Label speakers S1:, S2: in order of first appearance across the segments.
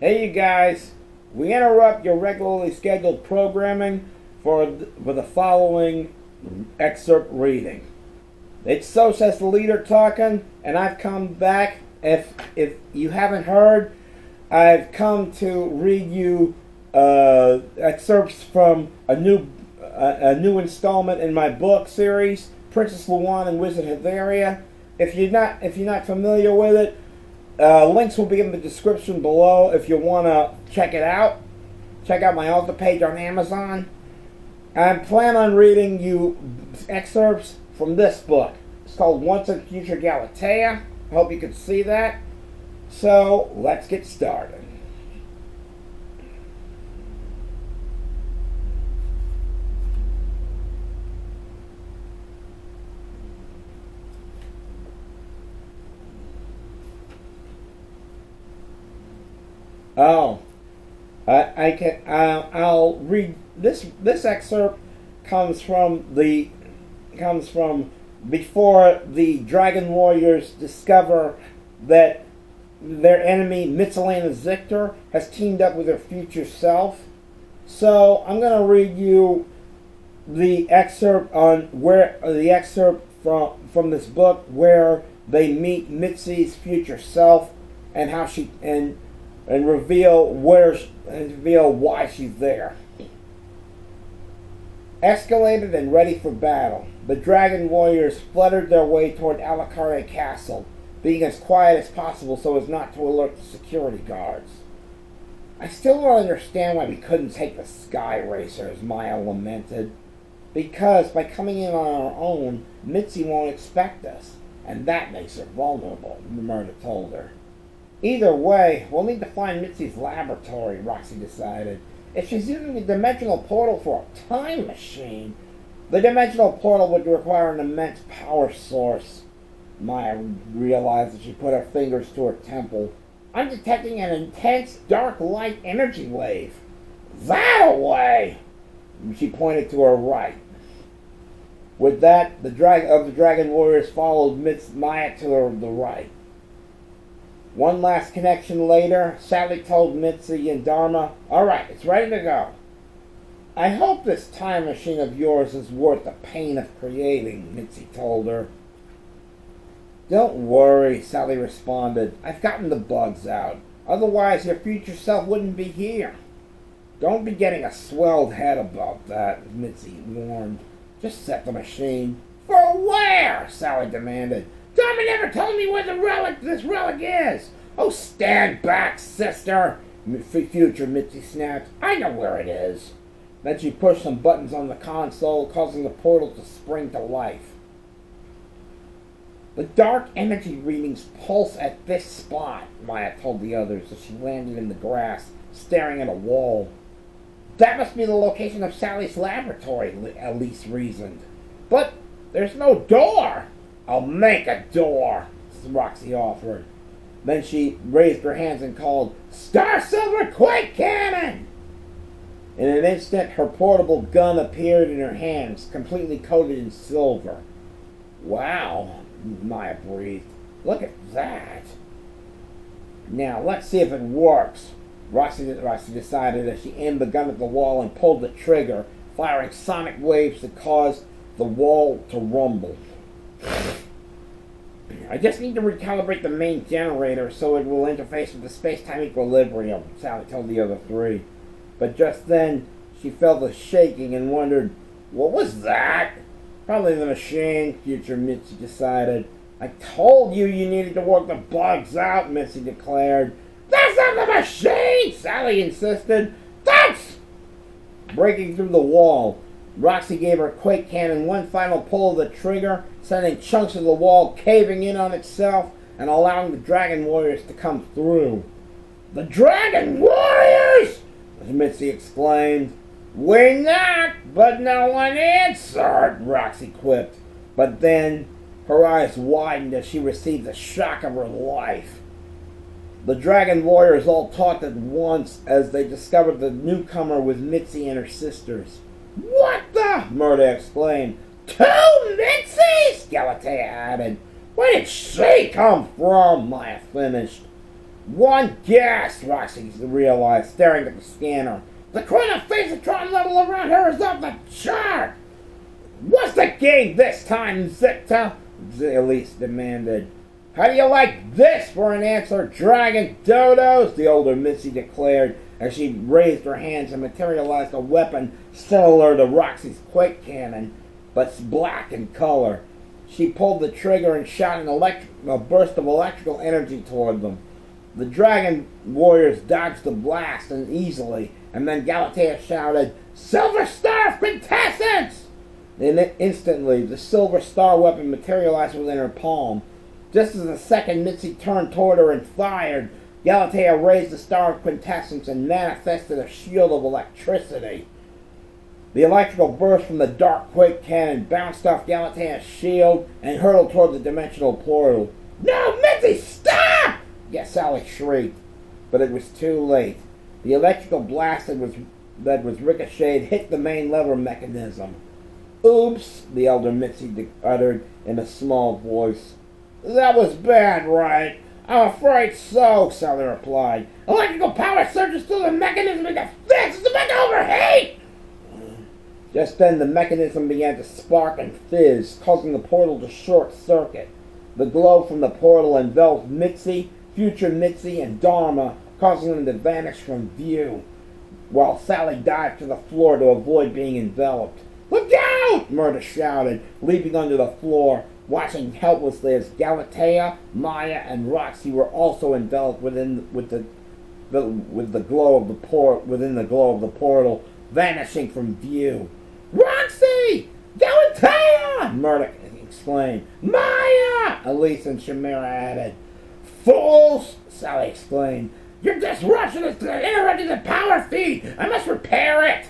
S1: Hey you guys, we interrupt your regularly scheduled programming for the following excerpt reading. It's So Says the Leader talking, and I've come back. If you haven't heard, I've come to read you excerpts from a new installment in my book series, Princess Luanne and Wizard Heatheria. If you're not familiar with it, links will be in the description below if you want to check it out. Check out my author page on Amazon. I plan on reading you excerpts from this book. It's called Once in Future Galatea. I hope you can see that. So, let's get started. I'll read this. This excerpt comes from before the Dragon Warriors discover that their enemy Mitzelena Zictor has teamed up with her future self. So I'm going to read you the excerpt from this book where they meet Mitzi's future self and how she and reveal why she's there. Escalated and ready for battle, the Dragon Warriors fluttered their way toward Alicare Castle, being as quiet as possible so as not to alert the security guards. I still don't understand why we couldn't take the Sky Racers, Maya lamented. Because by coming in on our own, Mitzi won't expect us, and that makes her vulnerable, Myrna told her. Either way, we'll need to find Mitzi's laboratory, Roxy decided. If she's using the dimensional portal for a time machine, the dimensional portal would require an immense power source. Maya realized as she put her fingers to her temple. I'm detecting an intense dark light energy wave. That way! She pointed to her right. With that, the Dragon Warriors followed Maya to the right. One last connection later, Sally told Mitzi and Dharma, "All right, it's ready to go." "I hope this time machine of yours is worth the pain of creating," Mitzi told her. "Don't worry," Sally responded. "I've gotten the bugs out. Otherwise, your future self wouldn't be here." "Don't be getting a swelled head about that," Mitzi warned. "Just set the machine." "For where?" Sally demanded. "Dharma never told me where this relic is." "Oh, stand back, sister," Future Mitzi snapped. "I know where it is." Then she pushed some buttons on the console, causing the portal to spring to life. "The dark energy readings pulse at this spot," Maya told the others as she landed in the grass, staring at a wall. "That must be the location of Sally's laboratory," Elise reasoned. "But there's no door." "I'll make a door," Roxy offered. Then she raised her hands and called, "Star Silver Quake Cannon!" In an instant, her portable gun appeared in her hands, completely coated in silver. "Wow," Maya breathed. "Look at that." "Now, let's see if it works," Roxy decided as she aimed the gun at the wall and pulled the trigger, firing sonic waves that caused the wall to rumble. "I just need to recalibrate the main generator so it will interface with the space-time equilibrium," Sally told the other three. But just then, she felt the shaking and wondered, "What was that?" "Probably the machine," Future Mitzi decided. "I told you needed to work the bugs out," Mitzi declared. "That's not the machine," Sally insisted. "That's..." Breaking through the wall, Roxy gave her quake cannon one final pull of the trigger, sending chunks of the wall caving in on itself and allowing the Dragon Warriors to come through. "The Dragon Warriors!" Mitzi exclaimed. "We knocked, but no one answered," Roxy quipped. But then her eyes widened as she received the shock of her life. The Dragon Warriors all talked at once as they discovered the newcomer with Mitzi and her sisters. "What the?" Murda exclaimed. "Two Mitzies?" Galatea added. "Where did she come from?" Maya finished. One guess, Roxy realized, staring at the scanner. The chronophasotron level around her is off the chart! What's the game this time, Zicta? Elise demanded. How do you like this for an answer, Dragon Dodos? The older Missy declared as she raised her hands and materialized a weapon similar to Roxy's quake cannon, but black in color. She pulled the trigger and shot a burst of electrical energy toward them. The dragon warriors dodged the blast easily, and then Galatea shouted, "Silver Star Quintessence!" And instantly, the silver star weapon materialized within her palm. Just as the second Mitzi turned toward her and fired, Galatea raised the star of quintessence and manifested a shield of electricity. The electrical burst from the dark quake cannon bounced off Galatea's shield and hurtled toward the dimensional portal. "No, Mitzi, stop!" Yes, Sally shrieked, but it was too late. The electrical blast that was ricocheted hit the main lever mechanism. "Oops," the elder Mitzi uttered in a small voice. "That was bad, right?" "I'm afraid so," Sally replied. "Electrical power surges through the mechanism and gets fixed. It's about to overheat!" Just then the mechanism began to spark and fizz, causing the portal to short circuit. The glow from the portal enveloped Mitzi, future Mitzi, and Dharma, causing them to vanish from view, while Sally dived to the floor to avoid being enveloped. "Look out!" Murda shouted, leaping onto the floor, watching helplessly as Galatea, Maya, and Roxy were also enveloped within the glow of the portal, vanishing from view. "Roxy! Galatea!" Murda exclaimed. "Maya!" Elise and Chimera added. "Fools!" Sally exclaimed. "Your disruption is interrupting the power feed! I must repair it!"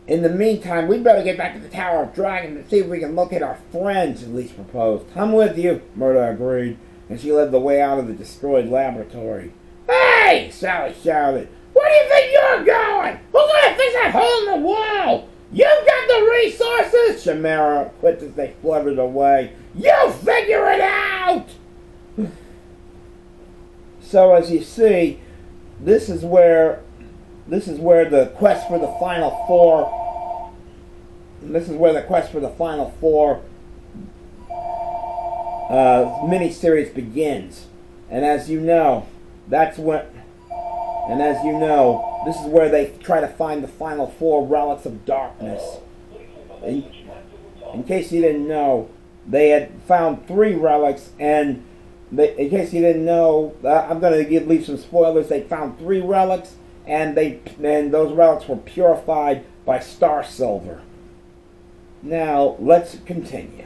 S1: "In the meantime, we'd better get back to the Tower of Dragons and see if we can locate our friends," Elise proposed. "I'm with you," Murda agreed, and she led the way out of the destroyed laboratory. "Hey!" Sally shouted. "Where do you think you're going? Who's going to fix that hole in the wall? You've got the resources!" Chimera quipped as they fluttered away. "You figure it out!" So as you see, this is where the quest for the final four. This is where the quest for the final four miniseries begins, and as you know, this is where they try to find the final four relics of darkness. In case you didn't know, they had found 3 relics, and in case you didn't know, I'm going to leave some spoilers. They found 3 relics, and those relics were purified by star silver. Now let's continue.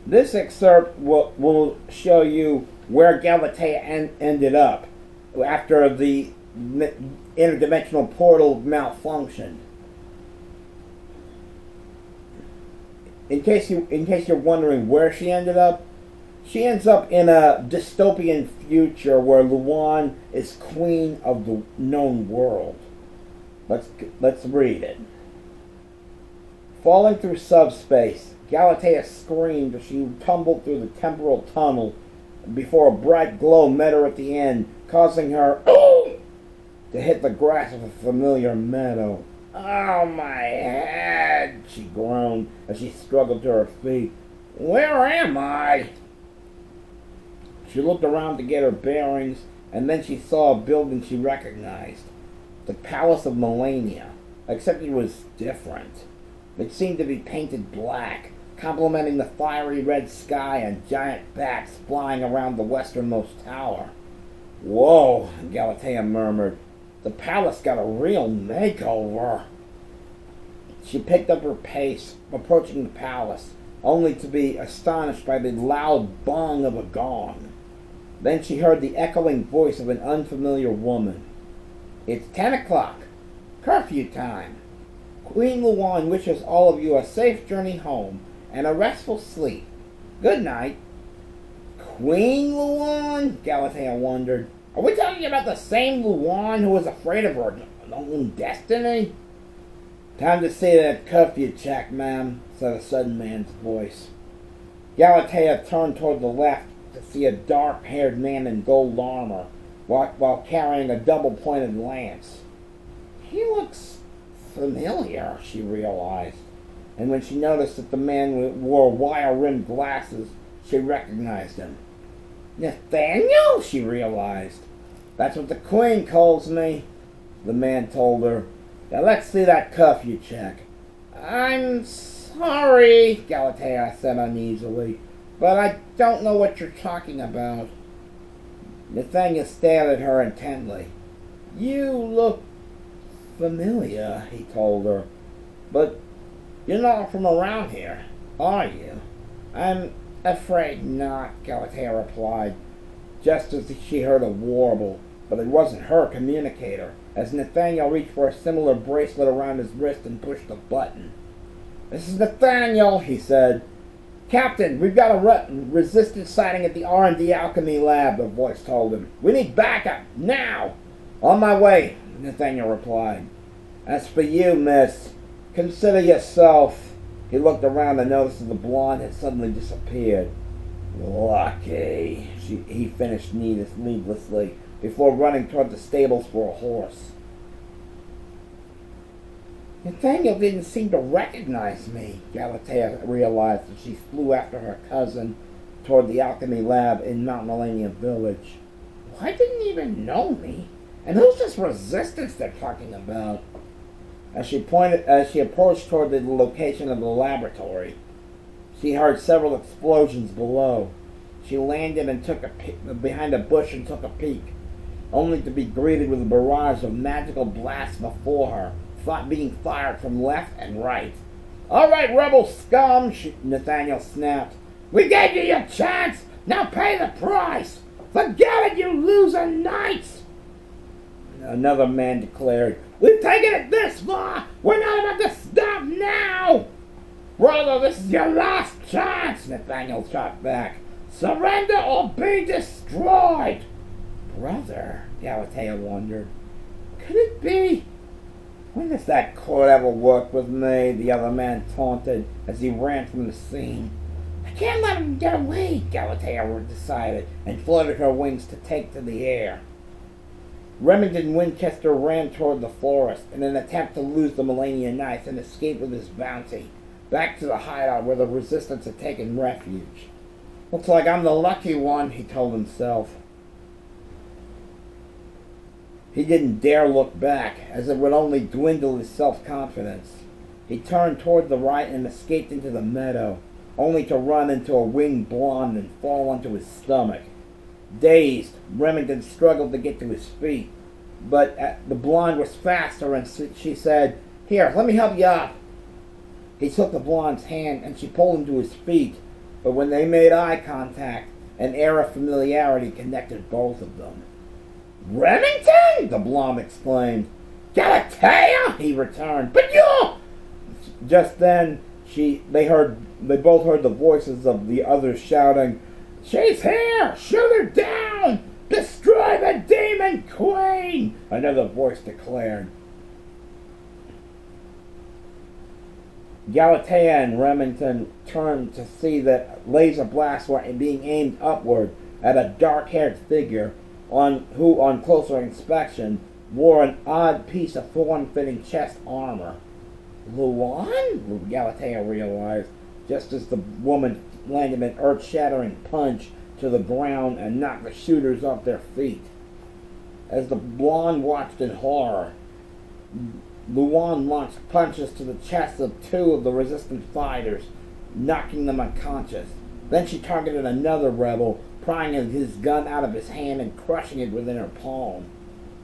S1: This excerpt will show you where Galatea ended up after the interdimensional portal malfunctioned. In case you're wondering where she ended up, she ends up in a dystopian future where Luanne is queen of the known world. Let's read it. Falling through subspace, Galatea screamed as she tumbled through the temporal tunnel before a bright glow met her at the end, causing her to hit the grass of a familiar meadow. "Oh, my head!" she groaned as she struggled to her feet. "Where am I?" She looked around to get her bearings, and then she saw a building she recognized. The Palace of Millennia, except it was different. It seemed to be painted black, complementing the fiery red sky and giant bats flying around the westernmost tower. "Whoa," Galatea murmured. "The palace got a real makeover." She picked up her pace, approaching the palace, only to be astonished by the loud bong of a gong. Then she heard the echoing voice of an unfamiliar woman. "It's 10 o'clock. Curfew time. Queen Luanne wishes all of you a safe journey home and a restful sleep. Good night. Queen Luanne? Galatea wondered. Are we talking about the same Luanne who was afraid of her own destiny? Time to say that curfew check, ma'am, said a sudden man's voice. Galatea turned toward the left to see a dark-haired man in gold armor while carrying a double-pointed lance. He looks familiar, she realized, and when she noticed that the man wore wire-rimmed glasses, she recognized him. Nathaniel, she realized. That's what the Queen calls me, the man told her. Now let's see that curfew check. I'm sorry, Galatea said uneasily, but I don't know what you're talking about. Nathaniel stared at her intently. You look familiar, he told her, but you're not from around here, are you? I'm afraid not, Galatea replied, just as she heard a warble, but it wasn't her communicator, as Nathaniel reached for a similar bracelet around his wrist and pushed a button. This is Nathaniel, he said. Captain, we've got a resistance sighting at the R&D Alchemy Lab, the voice told him. We need backup, now! On my way, Nathaniel replied. As for you, miss, consider yourself. He looked around and noticed that the blonde had suddenly disappeared. Lucky, he finished needlessly, before running toward the stables for a horse. Nathaniel didn't seem to recognize me, Galatea realized as she flew after her cousin toward the alchemy lab in Mount Millennium Village. Why didn't he even know me? And who's this resistance they're talking about? As she approached toward the location of the laboratory, she heard several explosions below. She landed and behind a bush and took a peek, only to be greeted with a barrage of magical blasts before her, being fired from left and right. All right, rebel scum, Nathaniel snapped. We gave you your chance. Now pay the price. Forget it, you loser knights. Another man declared, we've taken it this far. We're not about to stop now. Brother, this is your last chance, Nathaniel shot back. Surrender or be destroyed. Brother, Galatea wondered. Could it be? When does that court ever work with me? The other man taunted as he ran from the scene. I can't let him get away, Galatea decided, and fluttered her wings to take to the air. Remington Winchester ran toward the forest in an attempt to lose the Millennium Knights and escape with his bounty, back to the hideout where the resistance had taken refuge. Looks like I'm the lucky one, he told himself. He didn't dare look back, as it would only dwindle his self-confidence. He turned toward the right and escaped into the meadow, only to run into a winged blonde and fall onto his stomach. Dazed, Remington struggled to get to his feet, but the blonde was faster and she said, Here, let me help you up. He took the blonde's hand and she pulled him to his feet, but when they made eye contact, an air of familiarity connected both of them. Remington! The blonde exclaimed. Galatea! He returned. But you! Just then, they both heard the voices of the others shouting, She's here! Shoot her down! Destroy the demon queen! Another voice declared. Galatea and Remington turned to see that laser blasts were being aimed upward at a dark-haired figure who, on closer inspection, wore an odd piece of form-fitting chest armor. Luanne? Galatea realized, just as the woman landed an earth-shattering punch to the ground and knocked the shooters off their feet. As the blonde watched in horror, Luanne launched punches to the chests of two of the resistant fighters, knocking them unconscious. Then she targeted another rebel, prying his gun out of his hand and crushing it within her palm.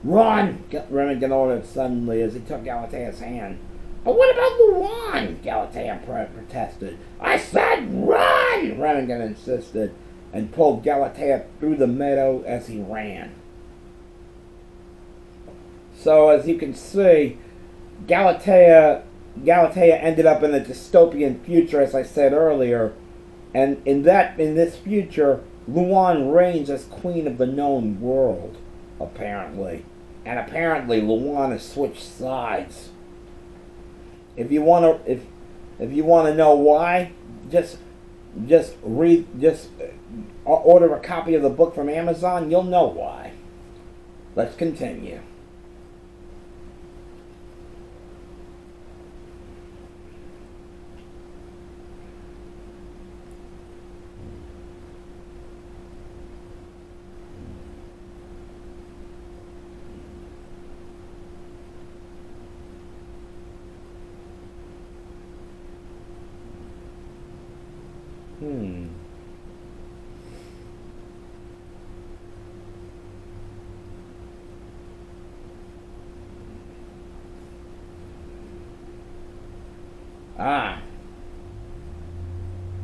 S1: Run! Remington ordered suddenly as he took Galatea's hand. But what about Luanne? Galatea protested. I said run! Remington insisted, and pulled Galatea through the meadow as he ran. So, as you can see, Galatea ended up in a dystopian future, as I said earlier, and in this future, Luanne reigns as queen of the known world, apparently. And apparently Luanne has switched sides. If you want to know why, just order a copy of the book from Amazon. You'll know why. Let's continue.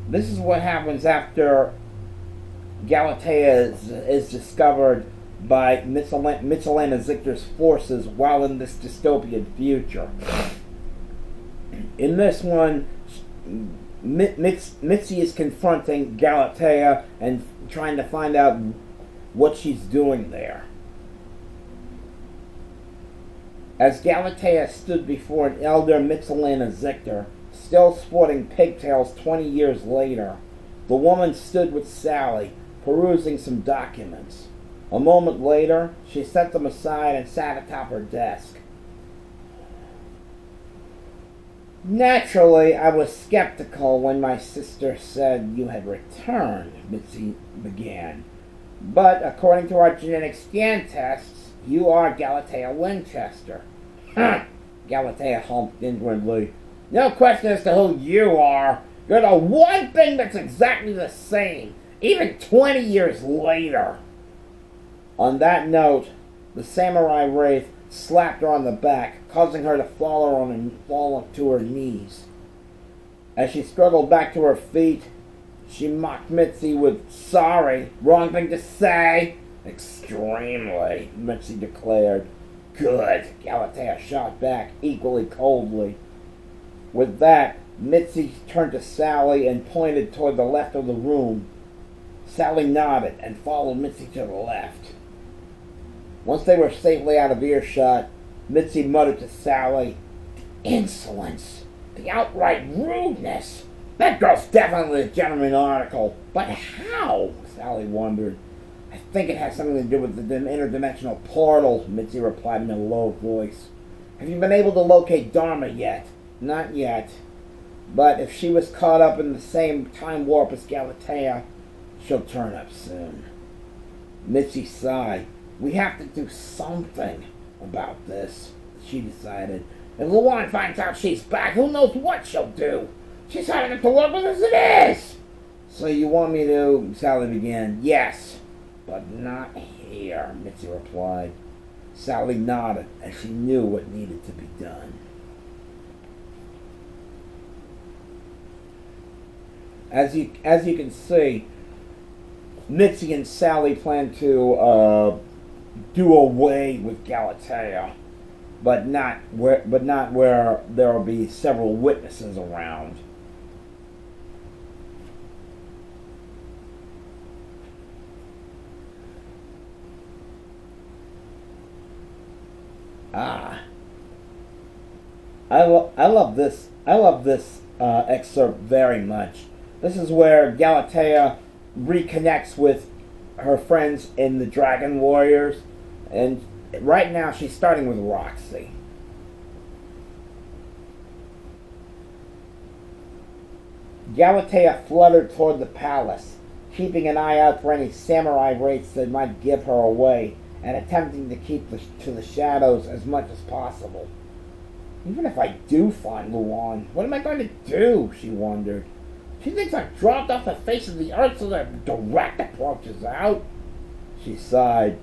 S1: This is what happens after Galatea is discovered by Mitchell and Zichter's forces while in this dystopian future. In this one, Mitzi is confronting Galatea and trying to find out what she's doing there. As Galatea stood before an elder Mitchell and Zichter, still sporting pigtails 20 years later, the woman stood with Sally, perusing some documents. A moment later, she set them aside and sat atop her desk. Naturally, I was skeptical when my sister said you had returned, Mitzi began. But according to our genetic scan tests, you are Galatea Winchester. Huh, Galatea humped inwardly. No question as to who you are. You're the one thing that's exactly the same, even 20 years later. On that note, the samurai wraith slapped her on the back, causing her to fall to her knees. As she struggled back to her feet, she mocked Mitzi with, "Sorry, wrong thing to say." "Extremely," Mitzi declared. "Good," Galatea shot back, equally coldly. With that, Mitzi turned to Sally and pointed toward the left of the room. Sally nodded and followed Mitzi to the left. Once they were safely out of earshot, Mitzi muttered to Sally, "Insolence! The outright rudeness! That girl's definitely a gentleman article. But how?" Sally wondered. "I think it has something to do with the interdimensional portal," Mitzi replied in a low voice. "Have you been able to locate Dharma yet?" "Not yet. But if she was caught up in the same time warp as Galatea, she'll turn up soon." Mitzi sighed. "We have to do something about this," she decided. "If Luanne finds out she's back, who knows what she'll do? She's hard enough to work with as it is." "So you want me to—" Sally began. "Yes, but not here," Mitzi replied. Sally nodded as she knew what needed to be done. As you can see, Mitzi and Sally plan to do away with Galatea, but not where there will be several witnesses around. I love this excerpt very much. This is where Galatea reconnects with her friends in the Dragon Warriors, and right now she's starting with Roxy. Galatea fluttered toward the palace, keeping an eye out for any samurai wraiths that might give her away, and attempting to keep to the shadows as much as possible. "Even if I do find Luanne, what am I going to do?" she wondered. "She thinks I've dropped off the face of the earth so that direct approach is out." She sighed.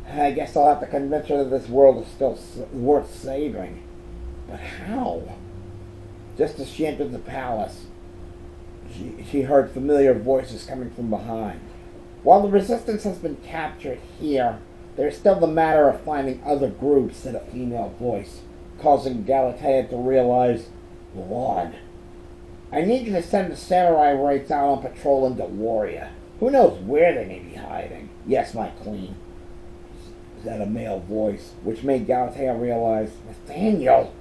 S1: "I guess I'll have to convince her that this world is still worth saving. But how?" Just as she entered the palace, she heard familiar voices coming from behind. "While the resistance has been captured here, there's still the matter of finding other groups," said a female voice. causing Galatea to realize, Luanne, I need you to send the samurai rates out on patrol into Warrior. Who knows where they may be hiding? Yes, my queen, said a male voice, which made Galatea realize, Nathaniel.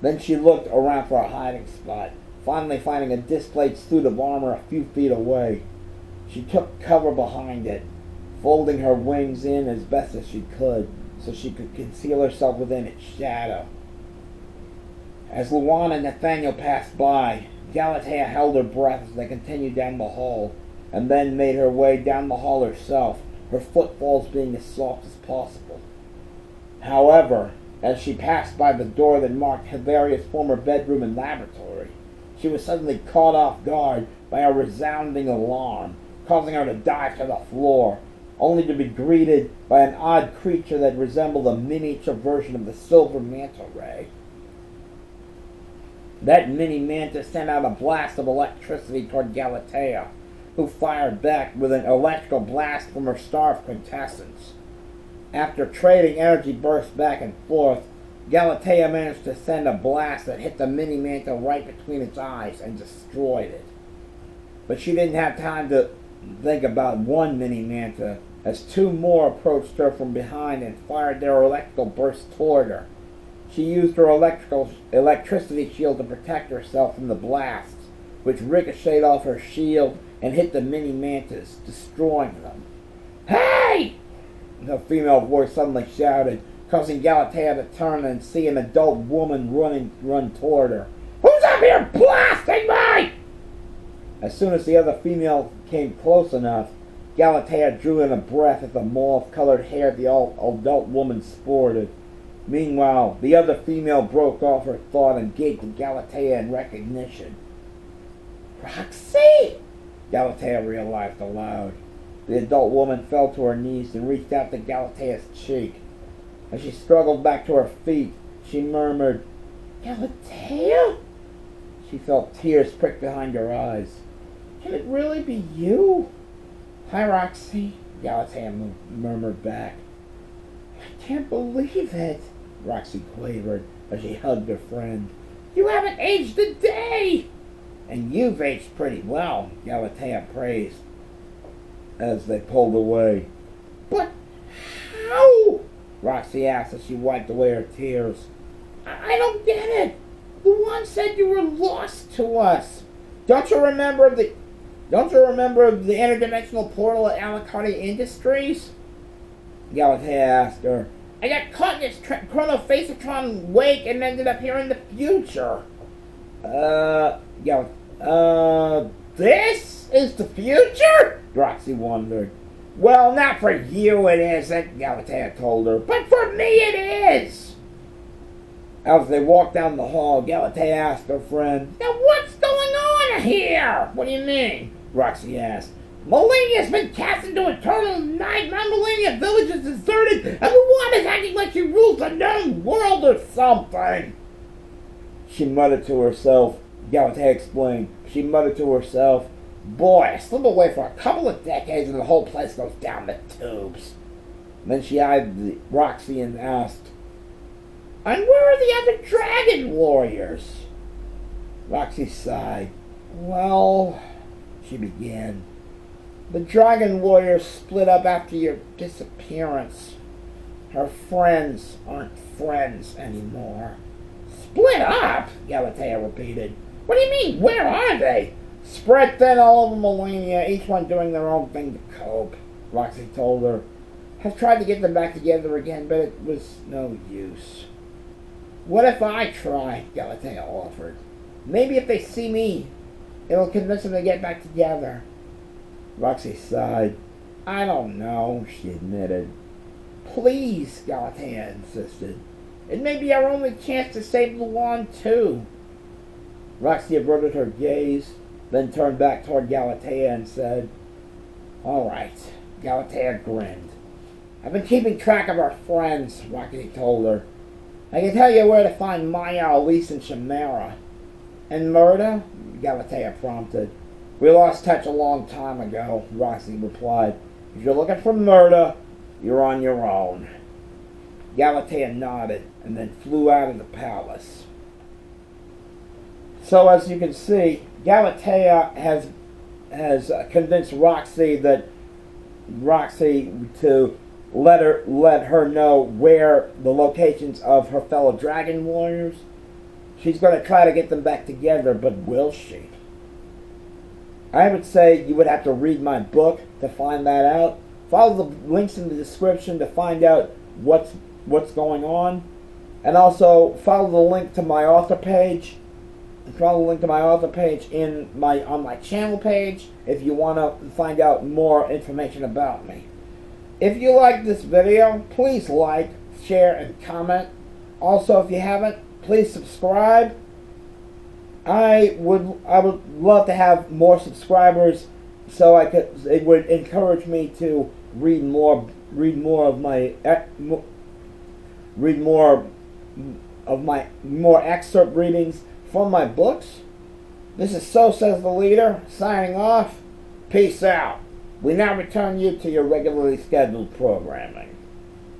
S1: Then she looked around for a hiding spot, finally finding a displayed suit of armor a few feet away. She took cover behind it, folding her wings in as best as she could, so she could conceal herself within its shadow. As Luanne and Nathaniel passed by, Galatea held her breath as they continued down the hall, and then made her way down the hall herself, her footfalls being as soft as possible. However, as she passed by the door that marked Heatheria's former bedroom and laboratory, she was suddenly caught off guard by a resounding alarm, causing her to dive to the floor, only to be greeted by an odd creature that resembled a miniature version of the silver manta ray. That mini-manta sent out a blast of electricity toward Galatea, who fired back with an electrical blast from her star of quintessence. After trading energy bursts back and forth, Galatea managed to send a blast that hit the mini-manta right between its eyes and destroyed it. But she didn't have time to think about one mini-manta, as two more approached her from behind and fired their electrical bursts toward her. She used her electricity shield to protect herself from the blasts, which ricocheted off her shield and hit the mini-mantas, destroying them. Hey! The female voice suddenly shouted, causing Galatea to turn and see an adult woman run toward her. Who's up here blasting me? As soon as the other female came close enough, Galatea drew in a breath at the mauve-colored hair the adult woman sported. Meanwhile, the other female broke off her thought and gaped at Galatea in recognition. Roxy! Galatea realized aloud. The adult woman fell to her knees and reached out to Galatea's cheek. As she struggled back to her feet, she murmured, Galatea? She felt tears prick behind her eyes. Can it really be you? Hi, Roxy, Galatea murmured back. I can't believe it, Roxy quavered as she hugged her friend. You haven't aged a day! And you've aged pretty well, Galatea praised as they pulled away. But how? Roxy asked as she wiped away her tears. I don't get it. Luanne said you were lost to us. Don't you remember the interdimensional portal at Alacardi Industries? Galatea asked her. I got caught in this chronophasatron wake and ended up here in the future. This is the future? Roxy wondered. Well, not for you it isn't, Galatea told her, but for me it is. As they walked down the hall, Galatea asked her friend, Now what's going on here? What do you mean? Roxy asked. Millennia's been cast into eternal night, non-Millennia village is deserted, and Luanne is acting like she rules the known world or something. She muttered to herself. Galatea explained. She muttered to herself, Boy, I slip away for a couple of decades and the whole place goes down the tubes. Then she eyed Roxy and asked, And where are the other dragon warriors? Roxy sighed. Well, she began. The dragon warriors split up after your disappearance. Her friends aren't friends anymore. Split up? Galatea repeated. What do you mean? Where are they? Spread thin all over Millennia, each one doing their own thing to cope, Roxy told her. I've tried to get them back together again, but it was no use. What if I try? Galatea offered. Maybe if they see me, it'll convince them to get back together. Roxy sighed. I don't know, she admitted. Please, Galatea insisted. It may be our only chance to save Luanne, too. Roxy averted her gaze, then turned back toward Galatea and said, All right. Galatea grinned. I've been keeping track of our friends, Roxy told her. I can tell you where to find Maya, Elise, and Chimera. And Murda? Galatea prompted. We lost touch a long time ago, Roxy replied. If you're looking for Murda, you're on your own. Galatea nodded and then flew out of the palace. So as you can see, Galatea has convinced Roxy to let her know where the locations of her fellow dragon warriors. She's going to try to get them back together, but will she? I would say you would have to read my book to find that out. Follow the links in the description to find out what's going on, and also follow the link to my author page. Follow the link to my author page on my channel page if you want to find out more information about me. If you like this video, please like, share, and comment. Also, if you haven't, please subscribe. I would love to have more subscribers, so it would encourage me to read more excerpt readings from my books. This is So Says the Leader, signing off. Peace out. We now return you to your regularly scheduled programming.